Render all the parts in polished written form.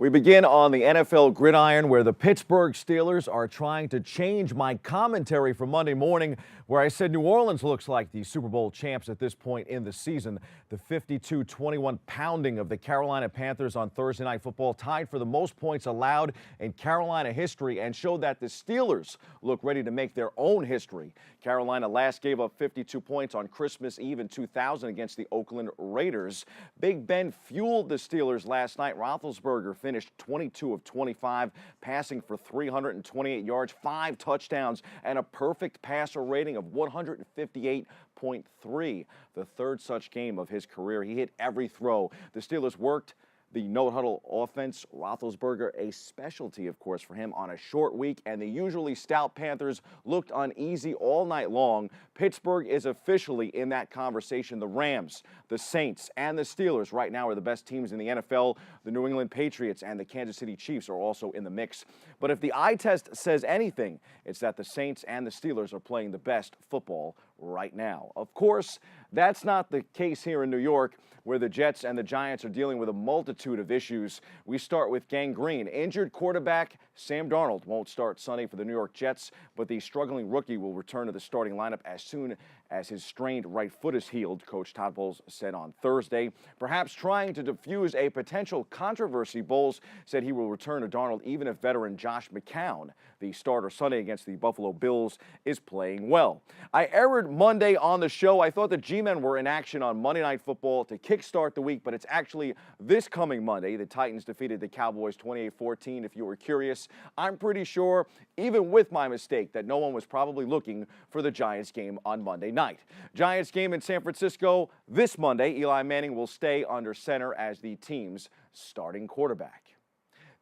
We begin on the NFL gridiron, where the Pittsburgh Steelers are trying to change my commentary from Monday morning, where I said New Orleans looks like the Super Bowl champs at this point in the season. The 52-21 pounding of the Carolina Panthers on Thursday Night Football tied for the most points allowed in Carolina history and showed that the Steelers look ready to make their own history. Carolina last gave up 52 points on Christmas Eve in 2000 against the Oakland Raiders. Big Ben fueled the Steelers last night. Roethlisberger finished 22 of 25, passing for 328 yards, 5 touchdowns, and a perfect passer rating of 158.3, the third such game of his career. He hit every throw. The Steelers worked the no-huddle offense. Roethlisberger, a specialty, of course, for him on a short week, and the usually stout Panthers looked uneasy all night long. Pittsburgh is officially in that conversation. The Rams, the Saints, and the Steelers right now are the best teams in the NFL. The New England Patriots and the Kansas City Chiefs are also in the mix. But if the eye test says anything, it's that the Saints and the Steelers are playing the best football right now. Of course, that's not the case here in New York, where the Jets and the Giants are dealing with a multitude of issues. We start with gangrene. Injured quarterback Sam Darnold won't start Sunday for the New York Jets, but the struggling rookie will return to the starting lineup as soon as his strained right foot is healed, Coach Todd Bowles said on Thursday. Perhaps trying to diffuse a potential controversy, Bowles said he will return to Darnold even if veteran Josh McCown, the starter Sunday against the Buffalo Bills, is playing well. I aired Monday on the show. I thought the G-men were in action on Monday Night Football to kickstart the week, but it's actually this coming Monday. The Titans defeated the Cowboys 28-14, if you were curious. I'm pretty sure, even with my mistake, that no one was probably looking for the Giants game on Monday night. Giants game in San Francisco this Monday. Eli Manning will stay under center as the team's starting quarterback.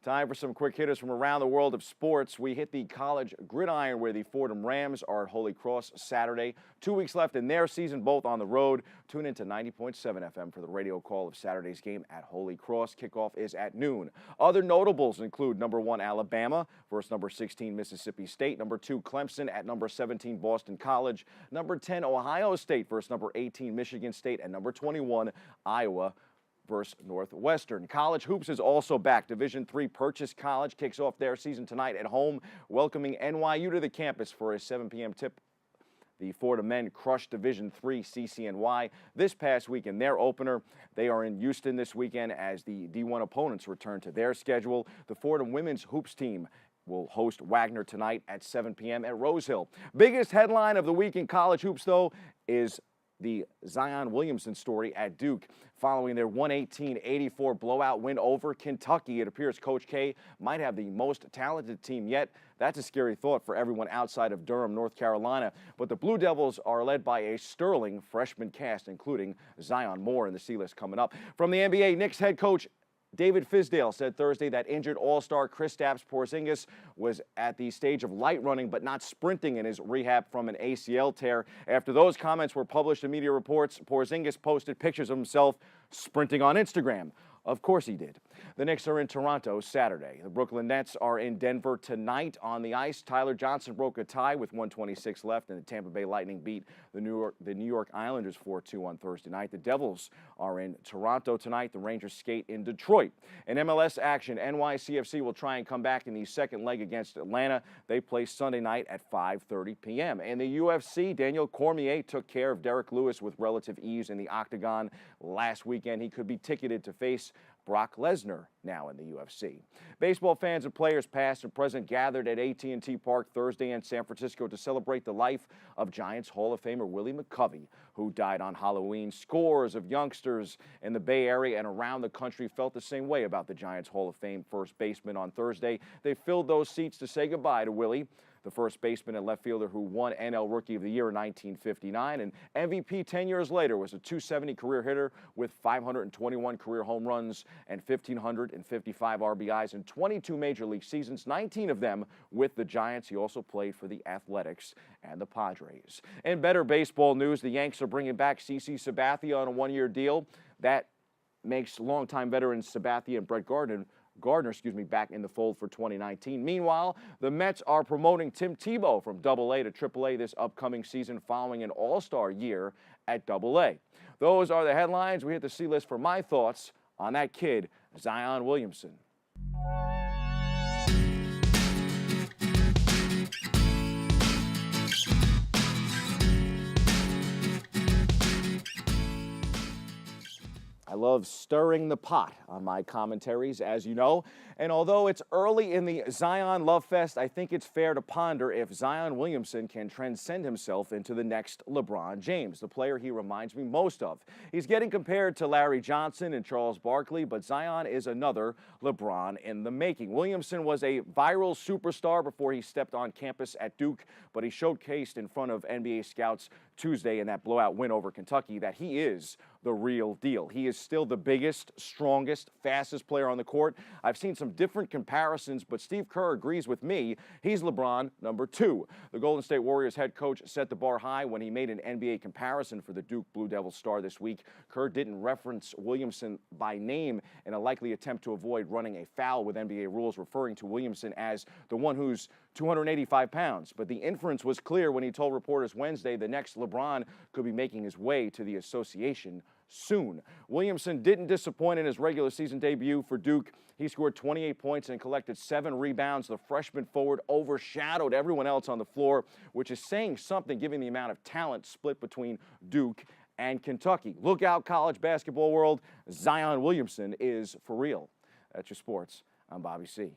Time for some quick hitters from around the world of sports. We hit the college gridiron, where the Fordham Rams are at Holy Cross Saturday. 2 weeks left in their season, both on the road. Tune into 90.7 FM for the radio call of Saturday's game at Holy Cross. Kickoff is at noon. Other notables include number 1 Alabama versus number 16 Mississippi State, number 2 Clemson at number 17 Boston College, number 10 Ohio State versus number 18 Michigan State, and number 21 Iowa versus Northwestern. College hoops is also back. Division III Purchase College kicks off their season tonight at home, welcoming NYU to the campus for a 7 p.m. tip. The Fordham men crushed Division III CCNY this past week in their opener. They are in Houston this weekend as the D1 opponents return to their schedule. The Fordham women's hoops team will host Wagner tonight at 7 p.m. at Rose Hill. Biggest headline of the week in college hoops, though, is the Zion Williamson story at Duke. Following their 118-84 blowout win over Kentucky, it appears Coach K might have the most talented team yet. That's a scary thought for everyone outside of Durham, North Carolina. But the Blue Devils are led by a sterling freshman cast, including Zion. More in the C-list coming up. From the NBA, Knicks head coach David Fizdale said Thursday that injured all-star Kristaps Porzingis was at the stage of light running but not sprinting in his rehab from an ACL tear. After those comments were published in media reports, Porzingis posted pictures of himself sprinting on Instagram. Of course he did. The Knicks are in Toronto Saturday. The Brooklyn Nets are in Denver tonight on the ice. Tyler Johnson broke a tie with 1:26 left, and the Tampa Bay Lightning beat the New York Islanders 4-2 on Thursday night. The Devils are in Toronto tonight. The Rangers skate in Detroit. In MLS action, NYCFC will try and come back in the second leg against Atlanta. They play Sunday night at 5:30 p.m. In the UFC, Daniel Cormier took care of Derek Lewis with relative ease in the octagon last weekend. He could be ticketed to face Brock Lesnar now in the UFC. Baseball fans and players past and present gathered at AT&T Park Thursday in San Francisco to celebrate the life of Giants Hall of Famer Willie McCovey, who died on Halloween. Scores of youngsters in the Bay Area and around the country felt the same way about the Giants Hall of Fame first baseman on Thursday. They filled those seats to say goodbye to Willie, the first baseman and left fielder who won NL Rookie of the Year in 1959, and MVP 10 years later was a .270 career hitter with 521 career home runs and 1,555 RBIs in 22 Major League seasons, 19 of them with the Giants. He also played for the Athletics and the Padres. In better baseball news, the Yanks are bringing back CC Sabathia on a one-year deal. That makes longtime veterans Sabathia and Brett Gardner, back in the fold for 2019. Meanwhile, the Mets are promoting Tim Tebow from AA to AAA this upcoming season following an all-star year at AA. Those are the headlines. We hit the C-list for my thoughts on that kid, Zion Williamson. I love stirring the pot on my commentaries, as you know. And although it's early in the Zion Love Fest, I think it's fair to ponder if Zion Williamson can transcend himself into the next LeBron James, the player he reminds me most of. He's getting compared to Larry Johnson and Charles Barkley, but Zion is another LeBron in the making. Williamson was a viral superstar before he stepped on campus at Duke, but he showcased in front of NBA scouts Tuesday in that blowout win over Kentucky that he is the real deal. He is still the biggest, strongest, fastest player on the court. I've seen some different comparisons, but Steve Kerr agrees with me. He's LeBron #2. The Golden State Warriors head coach set the bar high when he made an NBA comparison for the Duke Blue Devils star this week. Kerr didn't reference Williamson by name in a likely attempt to avoid running a foul with NBA rules, referring to Williamson as the one who's 285 pounds. But the inference was clear when he told reporters Wednesday the next LeBron could be making his way to the association soon. Williamson didn't disappoint in his regular season debut for Duke. He scored 28 points and collected 7 rebounds. The freshman forward overshadowed everyone else on the floor, which is saying something given the amount of talent split between Duke and Kentucky. Look out, college basketball world. Zion Williamson is for real. That's your sports. I'm Bobby C.